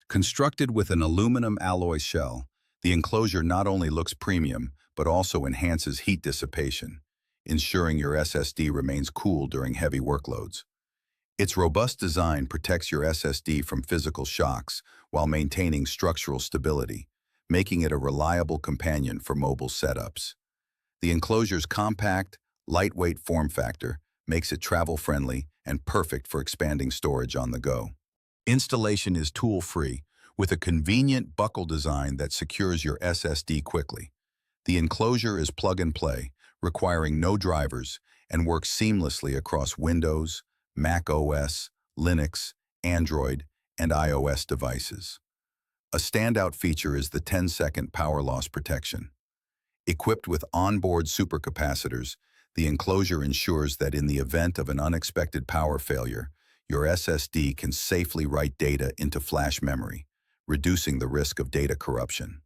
Constructed with an aluminum alloy shell, the enclosure not only looks premium, but also enhances heat dissipation, ensuring your SSD remains cool during heavy workloads. Its robust design protects your SSD from physical shocks while maintaining structural stability, making it a reliable companion for mobile setups. The enclosure's compact, lightweight form factor makes it travel-friendly and perfect for expanding storage on the go. Installation is tool-free, with a convenient buckle design that secures your SSD quickly. The enclosure is plug-and-play, requiring no drivers, and works seamlessly across Windows, Mac OS, Linux, Android, and iOS devices. A standout feature is the 10-second power loss protection. Equipped with onboard supercapacitors, the enclosure ensures that in the event of an unexpected power failure, your SSD can safely write data into flash memory, reducing the risk of data corruption.